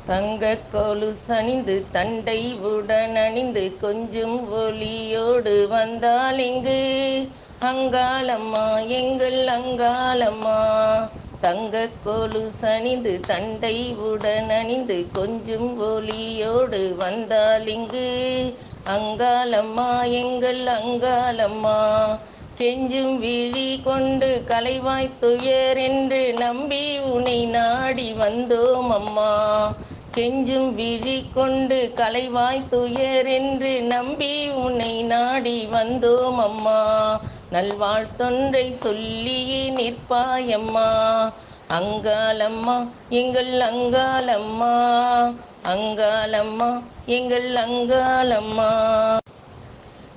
தங்கக் கொலுசணிந்து தண்டை உடனணிந்து கொஞ்சும் ஒளியோடு வந்தால் இங்கு அங்காளம்மா எங்கள் அங்காளம்மா. தங்கக் கொலுசணிந்து தண்டை உடனணிந்து கொஞ்சும் ஒளியோடு வந்தால் இங்கு அங்காளம்மா எங்கள் அங்காளம்மா. கெஞ்சும் விழி கொண்டு கலைவாய்த் துயர் என்று நம்பி உனை நாடி வந்தோம் அம்மா. கெஞ்சும் விழி கொண்டு கலைவாய்த் துயர் என்று நம்பி உன்னை நாடி வந்தோம் அம்மா. நல்வாழ்த்தொன்றை சொல்லியே நிற்பாயம்மா. அங்காளம்மா எங்கள் அங்காளம்மா. அங்காளம்மா எங்கள் அங்காளம்மா.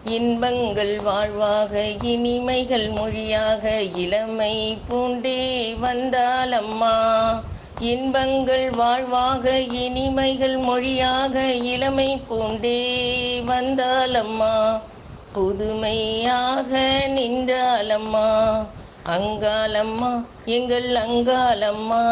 இன்பங்கள் வாழ்வாக இனிமைகள் மொழியாக இளமை பூண்டே வந்தாளம்மா. இன்பங்கள் வாழ்வாக இனிமைகள் மொழியாக இளமை பூண்டே வந்தாளம்மா. புதுமையாக நின்றாளம்மா. அங்காளம்மா எங்கள் அங்காளம்மா.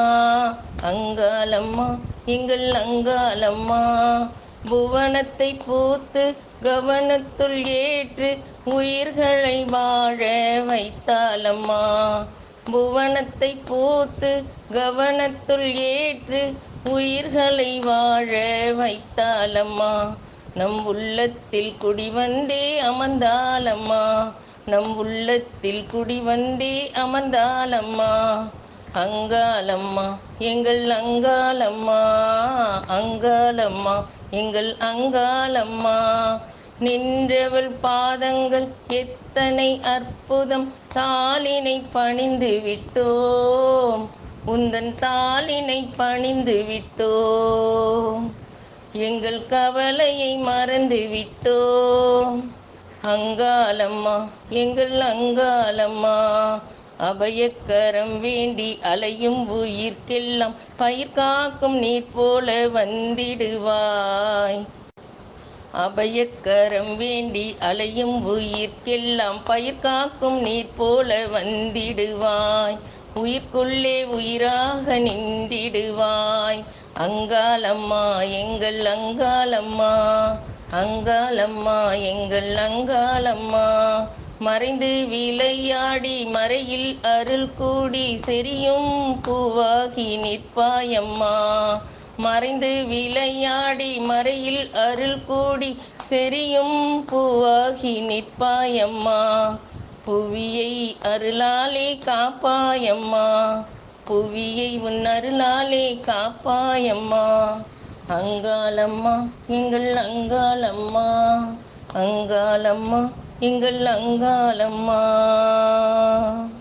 அங்காளம்மா எங்கள் அங்காளம்மா. புவனத்தை பூத்து கவனத்துள் ஏற்று உயிர்களை வாழ வைத்தாளம்மா. புவனத்தை பூத்து கவனத்துள் ஏற்று உயிர்களை வாழ வைத்தாளம்மா. நம் உள்ளத்தில் குடிவந்தே அமர்ந்தாளம்மா. நம் உள்ளத்தில் குடிவந்தே அமர்ந்தாளம்மா. அங்காளம்மா எங்கள் அங்காளம்மா. அங்காளம்மா எங்கள் அங்காளம்மா. நின்றவள் பாதங்கள் எத்தனை அற்புதம். தாளினை பணிந்து விட்டோம். உந்தன் தாளினை பணிந்து விட்டோம். எங்கள் கவலையை மறந்து விட்டோம். அங்காளம்மா எங்கள் அங்காளம்மா. அபயக்கரம் வேண்டி அலையும் உயிர்க்கெல்லாம் பயிர் காக்கும் நீர் போல வந்திடுவாய். அபயக்கரம் வேண்டி அலையும் உயிர்க்கெல்லாம் பயிர் காக்கும் நீர் போல வந்திடுவாய். உயிர்க்குள்ளே உயிராக நின்றிடுவாய். அங்காளம்மா எங்கள் அங்காளம்மா. அங்காளம்மா எங்கள் அங்காளம்மா. மறைந்து விளையாடி மறையில் அருள் கூடி செரியும் பூவாகி நிற்பாயம்மா. மறைந்து விளையாடி மறையில் அருள் கூடி செரியும் பூவாகி நிற்பாயம்மா. புவியை அருளாலே காப்பாயம்மா. புவியை உன் அருளாலே காப்பாயம்மா. அங்காளம்மா எங்கள் அங்காளம்மா. அங்காளம்மா எங்கள் அங்காளம்மா.